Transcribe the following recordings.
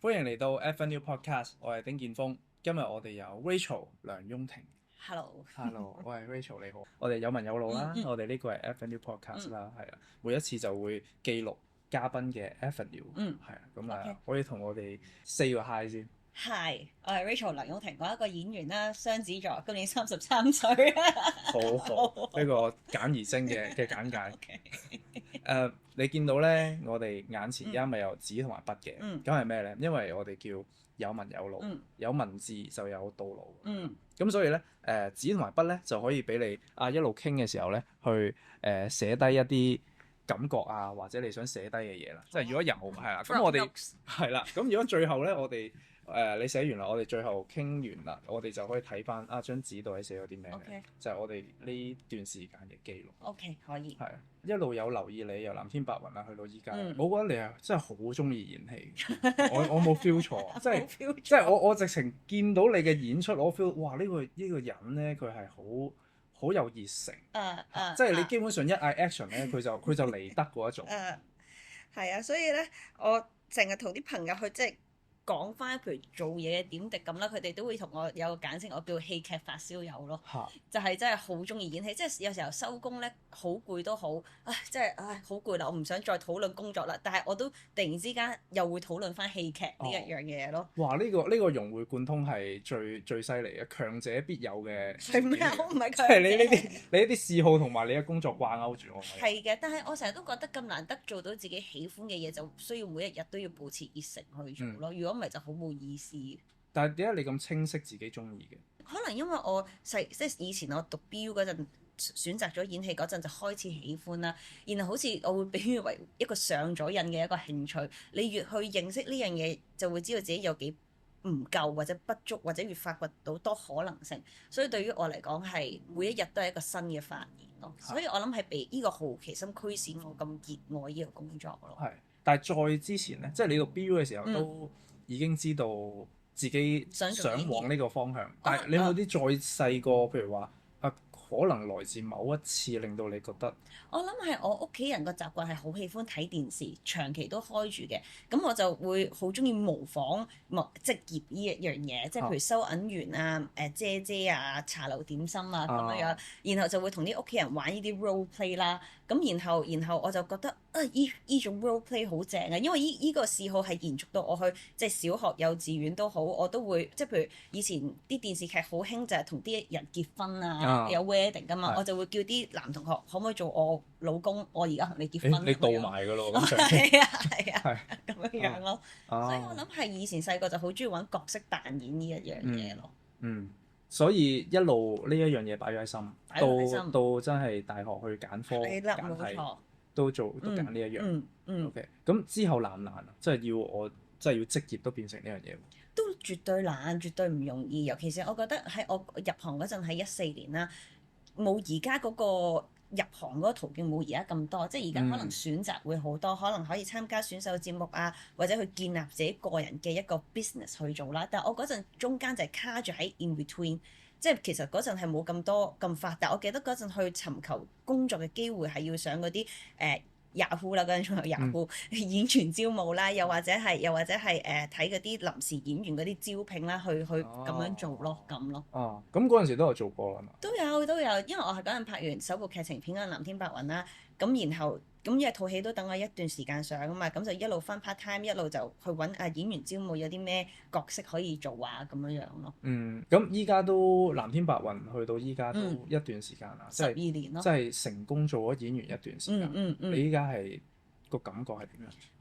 歡迎嚟到 FNU Podcast，我係丁建峰。今日我哋有 Rachel 梁雍婷。 Hello， Hello，我係 Rachel，你好。我哋有文有路啦，我哋呢個係 FNU Podcast 啦，係啊，每一次就會記錄嘉賓嘅 FNU，係啊，咁啊，可以同我哋 say 個 hi 先。Hi，我係 Rachel 梁雍婷，我係一個演員啦，雙子座，今年33歲。好好，呢個簡而精嘅簡介。你見到咧，我哋眼前而家咪有紙同埋筆嘅，咁係咩咧？因為我哋叫有文有路，有文字就有道路。咁所以咧，紙同埋筆咧就可以俾你一路傾嘅時候咧，去寫低一啲感覺啊，或者你想寫低嘅嘢啦。即係如果有係啦，咁我哋係啦。咁如果最後咧，我哋你寫完啦，我哋最後傾完啦，我哋就可以睇翻張紙度係寫咗啲咩嘅，就係我哋呢段時間嘅記錄。OK， 可以。係一路有留意你由藍天白雲啊，去到依家，我覺得你係真係好中意演戲。我冇 feel 錯，即係我直情見到你嘅演出，我 feel 哇呢個人咧，佢係好有熱誠。即係你基本上一嗌 action 咧，佢就嚟得嗰一種。係啊，所以咧，我成日同啲朋友去即係講翻，譬如做嘢嘅點滴咁啦，佢哋都會同我有個簡稱，我叫戲劇發燒友咯。就係真係好中意演戲，即係有時候收工咧好攰都好，真係好攰啦，我唔想再討論工作啦。但係我都突然之間又會討論翻戲劇呢一樣嘢咯。哇！呢個融會貫通係最犀利嘅，強者必有嘅。係咩？我唔係強者。即係你呢啲嗜好同埋你嘅工作掛鈎住我。係嘅，但係我成日都覺得咁難得做到自己喜歡嘅嘢，就需要每一日都要保持熱誠去做咯。如果唔係就好冇意思。但係點解你咁清晰自己中意嘅？可能因為我即係以前我讀 BU 嗰陣選擇咗演戲嗰陣就開始喜歡啦。然後好似我會比喻為一個上咗癮嘅一個興趣。你越去認識呢樣嘢，就會知道自己有幾唔夠或者不足，或者越發掘到多可能性。所以對於我嚟講係每一日都係一個新嘅發現咯。所以我諗係被呢個好奇心驅使我咁熱愛呢個工作咯。係，但係再之前咧，即係你讀 BU 嘅時候都已經知道自己想往呢個方向，但係你有冇啲再細個，譬如話可能來自某一次令到你覺得？我諗係我屋企人個習慣係好喜歡睇電視，長期都開住嘅，咁我就會好中意模仿職業呢一樣嘢，即係譬如收銀員啊、姐姐啊、茶樓點心啊咁樣，然後就會同啲屋企人玩呢啲 role play 啦。咁然後我就覺得依種 role play 好正啊，因為依個嗜好係延續到我去即係小學、幼稚園都好，我都會即係譬如以前啲電視劇好興就係同啲人結婚啊，有 wedding 㗎嘛，我就會叫啲男同學可唔可以做我老公，我而家同你結婚。你到埋㗎咯，咁係啊，咁樣咯。所以我諗係以前細個就好中意玩角色扮演呢一樣嘢咯。所以一路呢一樣嘢擺咗喺心，到真係大學去揀科揀系，都揀呢一樣。OK， 咁之後難唔難啊？即係要職業都變成呢樣嘢。都絕對難，絕對唔容易。尤其是我覺得喺我入行嗰陣係14年啦，冇而家嗰個入行嗰個途徑冇而家咁多，即係而家可能選擇會好多，可能可以參加選秀節目啊，或者去建立自己個人嘅一個 business 去做啦。但係我嗰陣中間就係卡住喺 in between，即係其實嗰陣係冇咁多咁發達。我記得嗰陣去尋求工作嘅機會係要上嗰啲Yahoo 啦，嗰陣仲有 Yahoo 演員招募啦，又或者係睇嗰啲臨時演員嗰啲招聘啦，去咁樣做咯，咁咯。咁嗰陣時都有做過啦嘛？都有，因為我係嗰陣拍完首部劇情片嗰陣《藍天白雲》啦，咁然後因為套戲都等我一段時間上啊嘛，咁就一路翻 part time，一路就去揾演員招募有啲咩角色可以做啊，咁樣咯。咁依家都藍天白雲去到依家都一段時間啦，即係12年咯，即係成功做咗演員一段時間。你依家係個感覺係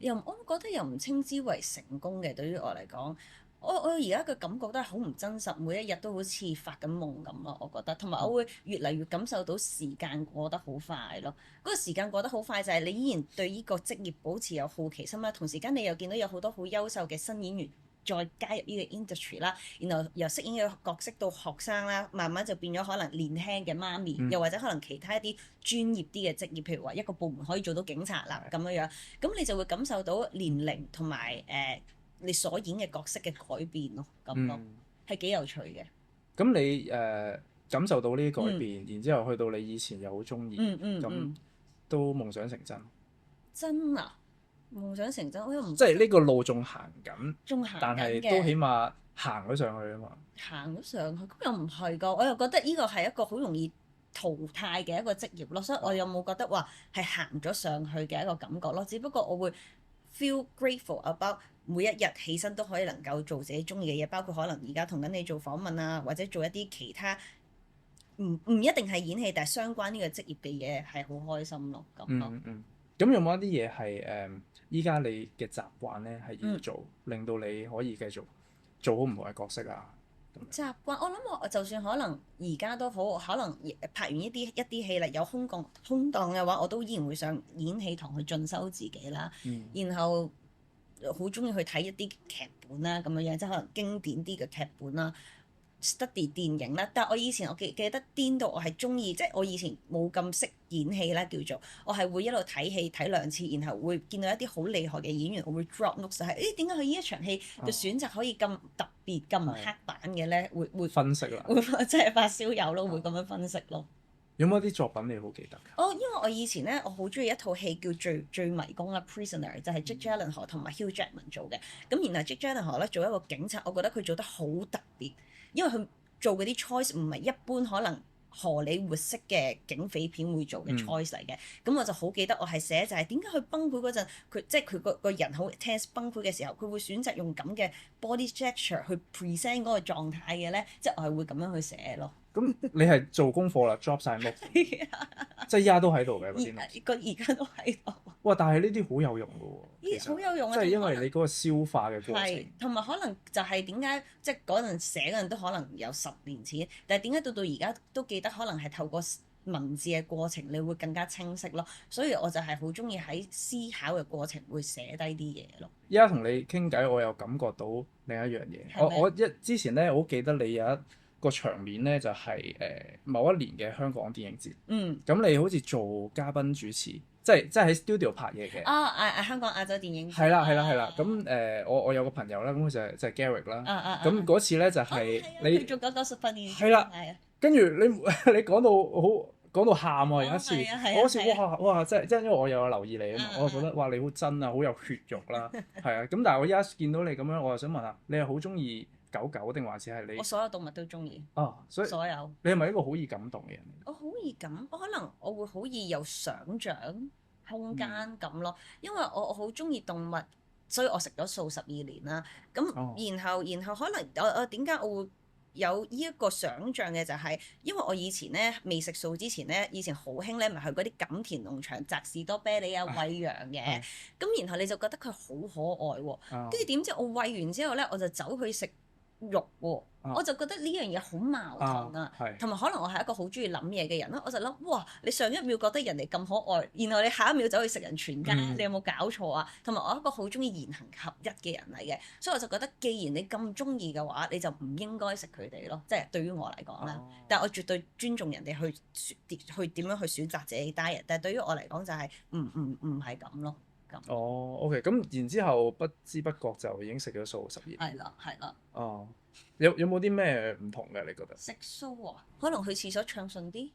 點樣？我覺得又唔稱之為成功嘅，對於我嚟講。我而家嘅感覺都係好唔真實，每一日都好似發緊夢咁咯。我覺得，同埋我會越嚟越感受到時間過得好快咯。嗰個時間過得好快就係你依然對呢個職業保持有好奇心啦，同時間你又見到有好多好優秀嘅新演員再加入呢個 industry 啦，然後由飾演嘅角色到學生啦，慢慢就變咗可能年輕嘅媽咪，又或者可能其他一啲專業啲嘅職業，譬如話一個部門可以做到警察啦咁樣，咁你就會感受到年齡同埋你所演嘅角色嘅改變咯，咁咯，係幾有趣嘅。咁你感受到呢啲改變，然之後去到你以前又好中意，咁都夢想成真。真啊！夢想成真，我又唔即係呢個路仲行緊，仲行緊但係都起碼行咗上去啊嘛。行咗上去，咁又唔係㗎，我又覺得呢個係一個好容易淘汰嘅一個職業咯，所以我又冇覺得話係行咗上去嘅一個感覺咯，只不過我會 feel grateful about 每一日起身都可以能夠做自己中意嘅嘢，包括可能而家同緊你做訪問啊，或者做一啲其他唔一定係演戲，但係相關呢個職業嘅嘢係好開心咯，咁咯。咁有冇一啲嘢係依家你嘅習慣咧係要做，令到你可以繼續做好唔同嘅角色啊？習慣，我諗我就算可能而家都好，可能拍完一啲戲啦，有空檔嘅話，我都依然會上演戲堂去進修自己啦。然後好中意去睇一啲劇本啦，咁樣樣即係可能經典啲嘅劇本啦。study 電影啦，但係我以前我記得癲到我係中意，即係我以前冇咁識演戲啦，叫做我係會一路睇戲睇兩次，然後會見到一啲好厲害嘅演員，我會 drop notes 係誒點解佢呢一場戲嘅選擇可以咁特別咁刻板嘅咧？會分析啦，會即係發燒友咯，會咁樣分析咯。有冇一啲作品你好記得㗎？因為我以前咧，我好中意一套戲叫最迷宮啦，Prisoner 就係 Jake Gyllenhaal 同埋 Hugh Jackman 做嘅。咁然後 Jake Gyllenhaal 咧做一個警察，我覺得佢做得好特別。因為佢做嗰啲 choice 唔係一般可能荷里活式嘅警匪片會做嘅 choice 嚟嘅，咁我就好記得我係寫就係點解佢崩潰嗰陣，佢即係佢個人好 tense 崩潰嘅時候，佢會選擇用咁嘅 body gesture 去 present 嗰個狀態嘅咧，即係我係會咁樣去寫咯。咁你係做功課啦，drop 晒 note，即係依家都喺度嘅嗰啲 note。而家都喺度。哇！但係呢啲好有用㗎喎，好有用啊！即係因為你嗰個消化嘅過程。係，同埋可能就係點解即係嗰陣寫嗰陣都可能有10年前，但係點解到而家都記得？可能係透過文字嘅過程，你會更加清晰咯。所以我就係好中意喺思考嘅過程會寫低啲嘢咯。依家同你傾偈，我又感覺到另一樣嘢。我之前咧，我好記得你有一個場面咧，就係某一年嘅香港電影節。咁你好似做嘉賓主持。即係喺 studio 拍嘢嘅。香港亞洲電影節。係啦。咁我有個朋友啦，咁佢就係 Garrick 啦。咁嗰次咧就係你做90分年。係啦。跟住你講到喊喎，有一次。我嗰次哇！即係因為我有留意你啊嘛，我就覺得哇你好真啊，好有血肉啦。係啊。咁但係我依家見到你咁樣，我就想問下，你係好中意狗狗定還是係你？我所有動物都中意。所以所有。你係咪一個好易感動嘅人？我好易我可能我會好易有想像空間咁咯，因為我好中意動物，所以我食咗素12年啦。咁然後可能我點解我會有呢一個想像嘅就係，因為我以前咧未食素之前咧，以前好興咧，咪去嗰啲錦田農場摘士多啤梨啊餵羊嘅。咁然後你就覺得佢好可愛喎，跟住點知我餵完之後咧，我就走去食肉喎。我就覺得呢樣嘢好矛盾啊，同埋可能我係一個好中意諗嘢嘅人啦，我就諗哇，你上一秒覺得人哋咁可愛，然後你下一秒走去食人全家，你有冇搞錯啊？同埋我係一個好中意言行合一嘅人嚟嘅，所以我就覺得既然你咁中意嘅話，你就唔應該食佢哋咯，即係對於我嚟講啦。但係我絕對尊重人哋去點樣去選擇自己 diet，但係對於我嚟講就係唔係咁咯。OK，咁然之後不知不覺就已經食咗素12年。係啦。有冇啲咩唔同嘅？你覺得食素啊？可能去廁所暢順啲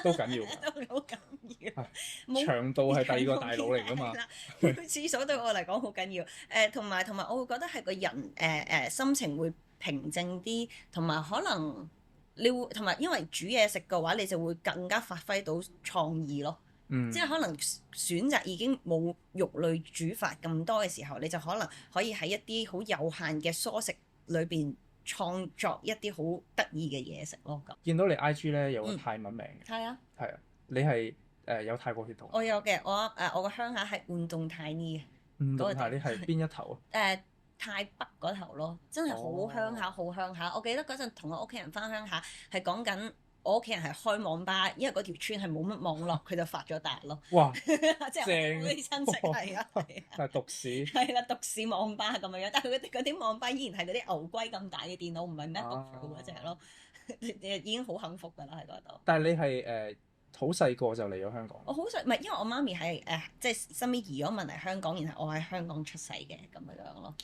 都緊要。都好緊要。腸道係第二個大腦嚟㗎嘛。去廁所對我嚟講好緊要。同埋我會覺得係個人心情會平靜啲，同埋可能你會同埋因為煮嘢食嘅話，你就會更加發揮到創意咯。即係可能選擇已經冇肉類煮法咁多嘅時候，你就可能可以喺一啲好有限嘅蔬食裏邊創作一啲好得意嘅嘢食咯。咁見到你 IG 咧有個泰文名嘅。係啊。你係有泰國血統？我有嘅，我個鄉下係運動泰尼嘅。運動泰尼係邊一頭啊？泰北嗰頭咯，真係好鄉下，好鄉下。我記得嗰陣同我屋企人翻鄉下，係講緊我屋企人係開網吧，因為嗰條村係冇乜網絡，佢就發咗達咯。哇！即係我啲親戚係啊。係獨市。係啦，獨市網吧咁樣，但係佢啲網吧依然係嗰啲牛龜咁大嘅電腦，唔係 MacBook Pro 嗰隻咯。已經好幸福㗎啦喺嗰度。但係你係好細個就嚟咗香港？我好細，唔係因為我媽咪係即係身邊移咗民嚟香港，然後我喺香港出世嘅咁樣咯。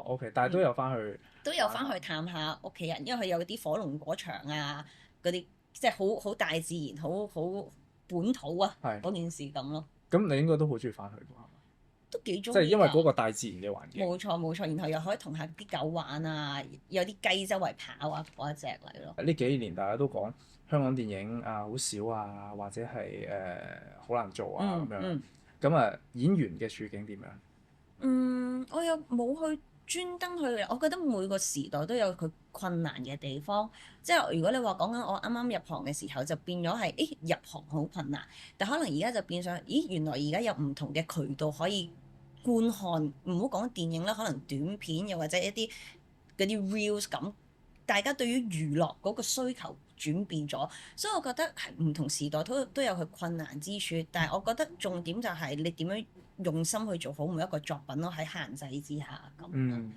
OK， 但係都有翻去。都有翻去探下屋企人，因為佢有啲火龍果場啊，嗰啲即係好大自然、好本土啊嗰件事咁咯。咁你應該都好中意翻去㗎係嘛？都幾中意。即係因為嗰個大自然嘅環境。冇錯冇錯，然後又可以同下啲狗玩啊，有啲雞周圍跑啊嗰一隻嚟咯。呢幾年大家都講香港電影啊好少啊，或者係好難做啊咁樣。咁啊演員嘅處境點樣？我又冇去專登去，我覺得每個時代都有佢困難嘅地方。即係如果你話講緊我啱啱入行嘅時候，就變咗係入行好困難，但可能而家就變相原來而家有唔同嘅渠道可以觀看，唔好講電影啦，可能短片又或者一啲嗰啲 reels 咁，大家對於娛樂嗰個需求轉變咗，所以我覺得係唔同時代都有佢困難之處，但係我覺得重點就係你點樣用心去做好每一個作品咯，喺限制之下咁。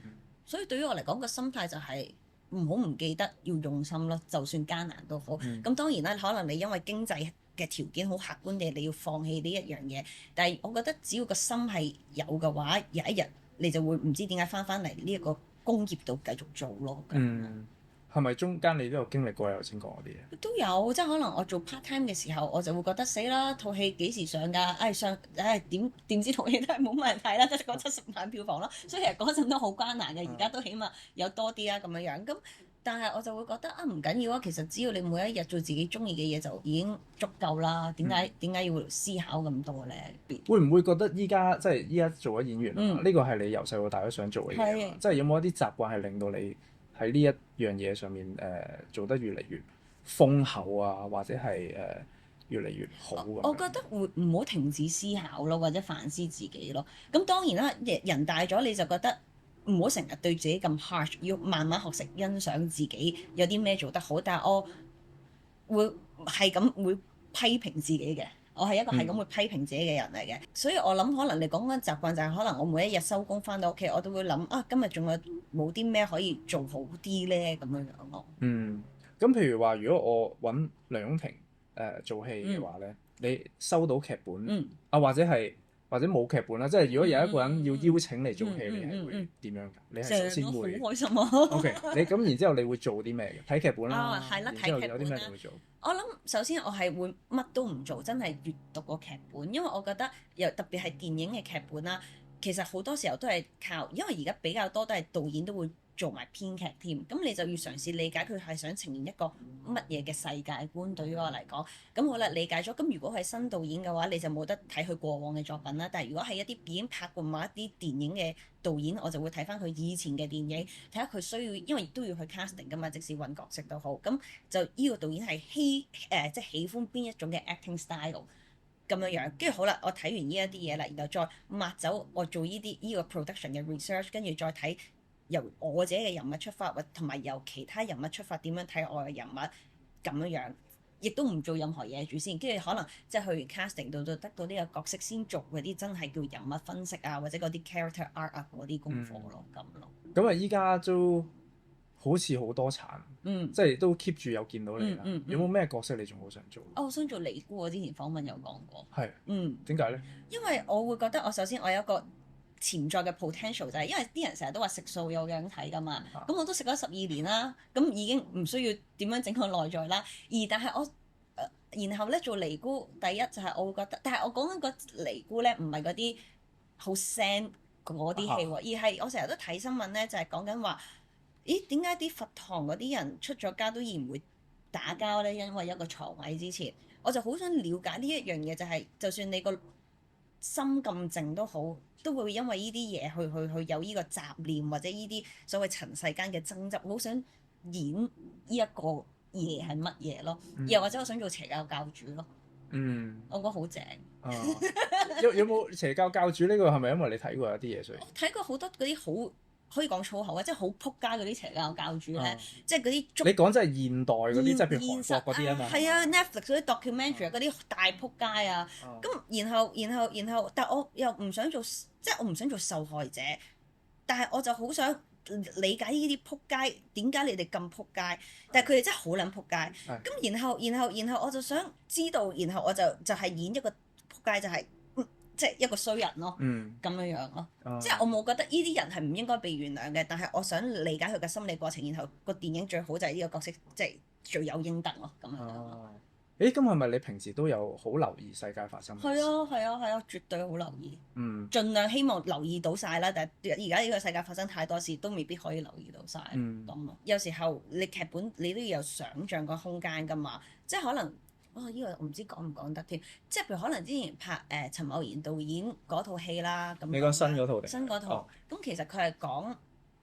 所以對於我嚟講個心態就係唔好唔記得要用心咯，就算艱難都好。咁當然啦，可能你因為經濟嘅條件好客觀地你要放棄呢一樣嘢，但係我覺得只要個心係有嘅話，有一日你就會唔知點解翻嚟呢一個工業度繼續做咯。係咪中間你都有經歷過你頭先講嗰啲嘢？都有，即係可能我做 part time 嘅時候，我就會覺得死啦，套戲幾時上㗎？點知套戲都係冇乜人睇啦，得嗰70萬票房咯。所以其實嗰陣都好艱難嘅，而家都起碼有多啲啊咁樣。咁但係我就會覺得唔緊要啊，其實只要你每一日做自己中意嘅嘢就已經足夠啦。點解要思考咁多咧？會唔會覺得依家做咗演員呢個係你由細到大都想做嘅嘢？即係有冇一啲習慣係令到你喺呢一樣嘢上面做得越嚟越豐厚啊，或者係越嚟越好咁？我覺得會唔好停止思考咯，或者反思自己咯。咁當然啦，人大咗你就覺得唔好成日對自己咁 harsh，要慢慢學識欣賞自己有啲咩做得好。但係我會係咁會批評自己嘅。我係一個係咁會批評自己嘅人嚟嘅，所以我諗可能你講緊習慣就係可能我每一日收工翻到屋企，我都會諗今日仲有冇啲咩可以做好啲咧咁樣樣咯。咁譬如話，如果我揾梁雍婷做戲嘅話咧，你收到劇本或者冇劇本啦，即係如果有一個人要邀請你做戲，你係會點樣㗎？你係首先會好開心啊！OK，你咁然之後你會做啲咩嘅？睇劇本啦，係啦，睇劇本有啲咩你會做？我諗首先我係會乜都唔做，真係閱讀個劇本，因為我覺得又特別係電影嘅劇本啦，其實好多時候都係靠，因為而家比較多都係導演都會做埋編劇添，咁你就要嘗試理解佢係想呈現一個乜嘢嘅世界觀。對於我嚟講，咁好啦，理解咗。咁如果係新導演嘅話，你就冇得睇佢過往嘅作品啦。但係如果係一啲已經拍過某一啲電影嘅導演，我就會睇翻佢以前嘅電影，睇下佢需要，因為都要去 casting 噶嘛，即使揾角色都好。咁就呢個導演係即係喜歡邊一種嘅 acting style 咁樣樣。跟住好啦，我睇完呢一啲嘢啦，然後再抹走我做呢個 production 嘅 research，跟住再睇。由我自己嘅人物出發，或同埋由其他人物出發，點樣睇我嘅人物咁樣樣，亦都唔做任何嘢住先，跟住可能即係去完 casting 度就得到呢個角色先做嗰啲真係叫人物分析啊，或者嗰啲 character art 啊嗰啲功課咯，咁咯。咁啊，依家都好似好多產，即係都 keep 住有見到你啦。有冇咩角色你仲好想做？我想做尼姑，我之前訪問有講過。係。點解咧？因為我會覺得首先我有一個潛在嘅 potential 就係，因為啲人成日都話食素有樣睇㗎嘛，咁我都食咗12年啦，咁已經唔需要點樣整個內在啦。但係我然後咧做尼姑，第一就係我會覺得，但係我講緊個尼姑咧，唔係嗰啲好 sad 嗰啲戲喎，而係我成日都睇新聞咧，就係講緊話，咦點解啲佛堂嗰啲人出咗家都依然會打交咧？因為一個床位之前，我就好想了解呢一樣嘢，就係就算你個心咁靜都好，都會因為呢啲嘢去有呢個雜念或者呢啲所謂塵世間嘅爭執，我好想演呢一個嘢係乜嘢咯？又或者我想做邪教教主咯？我覺得好正。有冇邪教教主呢個係咪因為你睇過有啲嘢所以？我睇過好多嗰啲好可以講粗口啊，即係好撲街嗰啲邪教教主咧，即係嗰啲。你講真係現代嗰啲，即係譬如韓國嗰啲啊嘛。係啊 ，Netflix 嗰啲 documentary 嗰啲大撲街啊，咁然後，但我又唔想做，即係我唔想做受害者，但係我就好想理解呢啲撲街點解你哋咁撲街，但係佢哋真係好撚撲街。咁然後我就想知道，然後我就係演一個撲街，就係。即係一個衰人咯，咁樣樣咯，即係我冇覺得呢啲人係唔應該被原諒嘅，但係我想理解佢嘅心理過程，然後個電影最好就係呢個角色即係罪有應得咯，咁樣咯。誒，咁係咪你平時都有好留意世界發生嘅事？係啊，絕對好留意。盡量希望留意到晒啦，但係而家呢個世界發生太多事，都未必可以留意到晒。咁有時候你劇本你都要有想像個空間㗎嘛，即係可能呢個我唔知講唔講得添。即係譬如可能之前拍陳茂賢導演嗰套戲啦，咁你講新嗰套定？新嗰套，咁其實佢係講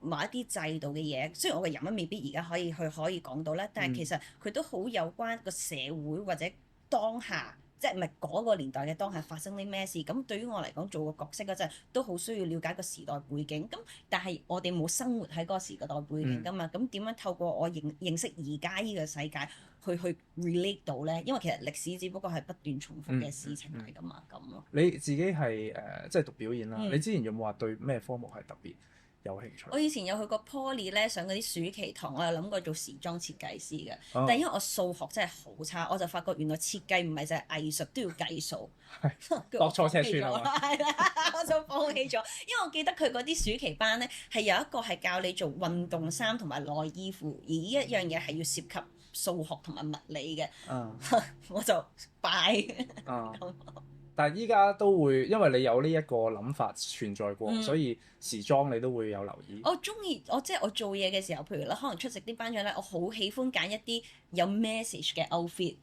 某一啲制度嘅嘢，雖然我嘅人物未必而家可以講到咧，但係其實佢都好有關個社會或者當下，即係唔係嗰個年代嘅當下發生啲咩事。咁對於我嚟講，做個角色嗰陣都好需要了解個時代背景。咁但係我哋冇生活喺嗰個時代背景㗎嘛，咁點樣透過我認識而家呢個世界去 relate 到咧？因為其實歷史只不過係不斷重複嘅事情嚟㗎嘛，咁咯。你自己係即係讀表演啦，你之前有冇話對咩科目係特別有興趣？我以前有去過 Poly 咧，上嗰啲暑期堂，我有諗過做時裝設計師嘅。但係因為我數學真係好差，我就發覺原來設計唔係就係藝術，都要計數。落錯車船啦，係啦，我就放棄咗。因為我記得佢嗰啲暑期班咧，係有一個係教你做運動衫同埋內衣褲，而呢一樣嘢係要涉及數學同埋物理嘅。我就拜。但係依家都會，因為你有呢一個諗法存在過，所以時裝你都會有留意。我中意即係我做嘢嘅時候，譬如咧，可能出席啲頒獎咧，我好喜歡揀一啲有 message 嘅 outfit。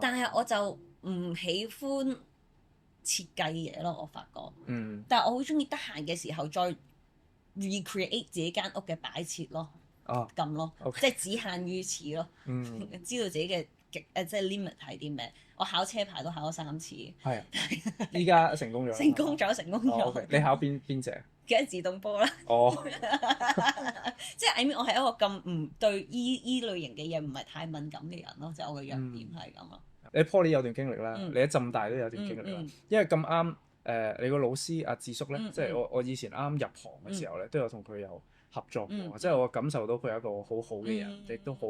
但係我就唔喜歡設計嘢咯，我發覺。但係我好中意得閒嘅時候再 recreate 自己間屋嘅擺設咯。咁咯，即係只限於此咯。知道自己嘅即係 limit 係啲咩？我考車牌都考咗3次。係啊，依家成功咗。成功咗。你考邊隻？梗係自動波啦。即係 I mean 我係一個咁唔對依類型嘅嘢唔係太敏感嘅人咯，即係我嘅弱點係咁咯。你 Poly 有段經歷啦，你喺浸大都有段經歷啦。因為咁啱你個老師阿智叔咧，即係我以前啱入行嘅時候咧，都有同佢有合作過，即係我感受到佢係一個好好嘅人，亦都好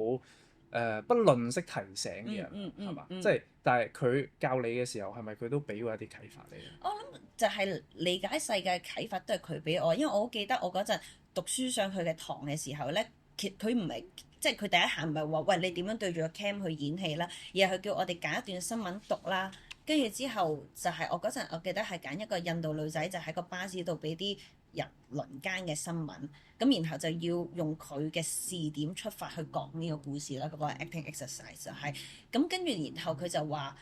不吝嗇提醒嘅人，係嘛？即係但係佢教你嘅時候，係咪佢都俾過一啲啟發你？我諗就係理解世界嘅啟發都係佢俾我，因為我好記得我嗰陣讀書上佢嘅堂嘅時候咧，佢唔係即係佢第一下唔係話喂你點樣對住個 cam 去演戲啦，而係佢叫我哋揀一段新聞讀啦，跟住之後就係我嗰陣我記得係揀一個印度女仔就喺個巴士度俾啲人輪姦嘅新聞，咁然後就要用佢嘅視點出發去講呢個故事啦，嗰個 acting exercise 就係咁，跟住然後佢就話，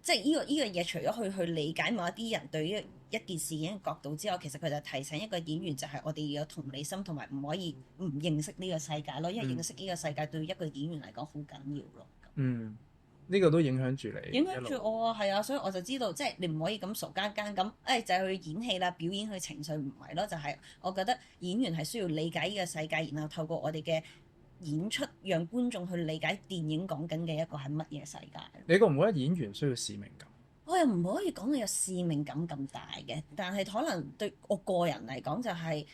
即係呢個嘢除咗去理解某一啲人對於一件事件嘅角度之外，其實佢就提醒一個演員就係我哋要有同理心，同埋唔可以唔認識呢個世界咯，因為認識呢個世界對一個演員嚟講好緊要咯。呢個都影響住你，影響住我啊，係啊，所以我就知道，即係你唔可以咁傻更更咁，就係去演戲啦，表演佢情緒唔係咯，就係我覺得演員係需要理解呢個世界，然後透過我哋嘅演出，讓觀眾去理解電影講緊嘅一個係乜嘢世界。你覺唔覺得演員需要使命感？我又唔可以講你有使命感咁大嘅，但係可能對我個人嚟講就係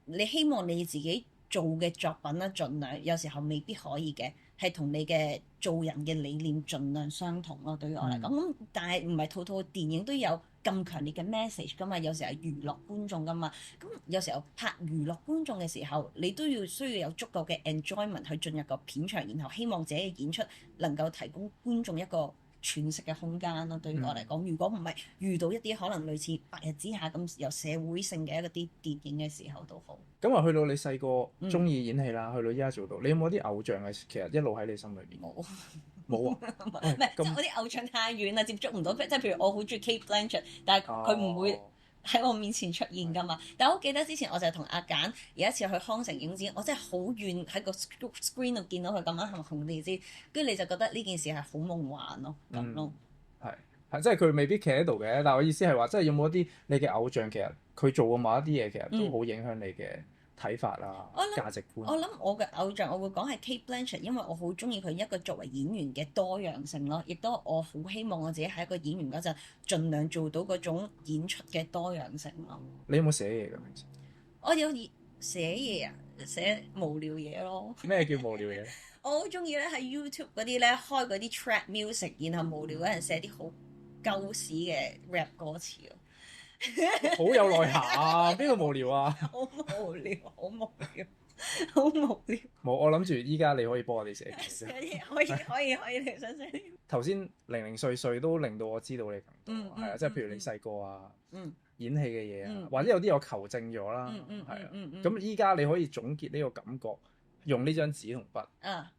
你希望你自己做嘅作品啦，盡量有時候未必可以嘅。係同你嘅做人嘅理念盡量相同咯，對於我嚟講。咁但係唔係套套電影都有咁強烈嘅 message 噶嘛？有時係娛樂觀眾噶嘛。咁有時候拍娛樂觀眾嘅時候，你都需要有足夠嘅 enjoyment 去進入個片場，然後希望自己嘅演出能夠提供觀眾一個喘息嘅空間咯。對於我嚟講，如果唔係遇到一啲可能類似《白日之下》咁有社會性嘅一啲電影嘅時候都好。咁話去到你細個中意演戲啦，去到依家做到，你有冇啲偶像係其實一路喺你心裏邊？冇啊，唔係即係我啲偶像太遠啦，接觸唔到。即係譬如我好中意 Cate Blanchett，但係佢唔會喺我面前出現㗎嘛。但係我記得之前我就係同阿簡有一次去康城影展，我真係好遠喺個 screen 度見到佢咁啱紅地氈，跟住你就覺得呢件事係好夢幻咯，咁咯。係即係佢未必企喺度嘅，但係我意思係話，即係有冇一啲你嘅偶像其實佢做過某一啲嘢，其實都好影響你嘅睇法啊、價值觀。我諗我嘅偶像，我會講係 Cate Blanchett，因為我好中意佢一個作為演員嘅多樣性咯，亦都我好希望我自己係一個演員嗰陣，盡量做到嗰種演出嘅多樣性咯。你有冇寫嘢㗎？平時我有寫嘢啊，寫無聊嘢咯。咩叫無聊嘢？我好中意咧喺 YouTube 嗰啲咧開嗰啲 trap music，然後無聊嗰陣寫啲好鳩屎嘅 rap 歌詞咯。好有內涵啊！邊個無聊啊？好無聊，好無聊。好無聊。冇，我諗住依家你可以幫我哋寫寫啲可以，你想寫啲？頭先零零碎碎都令到我知道你更多，係啊，即係譬如你細個啊，演戲嘅嘢啊，或者有啲我求證咗啦，係啊，咁依家你可以總結呢個感覺，用呢張紙同筆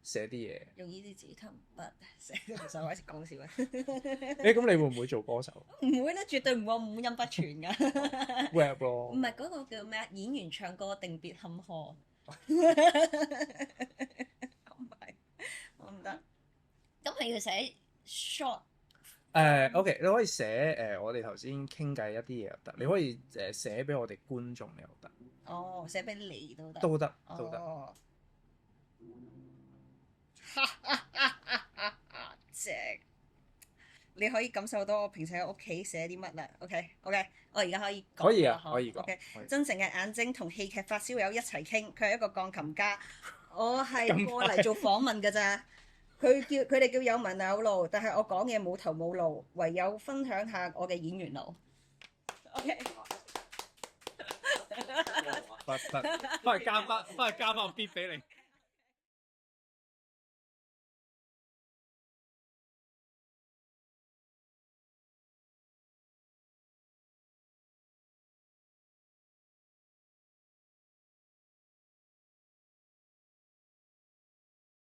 寫啲嘢。用呢啲紙同筆寫，其實我開始講笑啊！咁你會唔會做歌手？唔會啦，絕對唔會，五音不全㗎。rap 咯。唔係嗰個叫咩啊？演員唱歌定別坎坷。唔係，我唔得。咁係要寫 short。OK，你可以寫我哋頭先傾偈一啲嘢又得，你可以寫俾我哋觀眾又得。哦，寫俾你都得。都得。正，你可以感受到我平時喺屋企寫啲乜啦。OK，我而家可以講。可以啊，可以講。OK，真誠嘅眼睛同戲劇發燒友一齊傾，佢係一個鋼琴家，我係過嚟做訪問㗎咋。佢哋叫有文有路，但係我講嘢冇頭冇路，唯有分享下我嘅演員路。OK。翻去加翻 beat 俾你。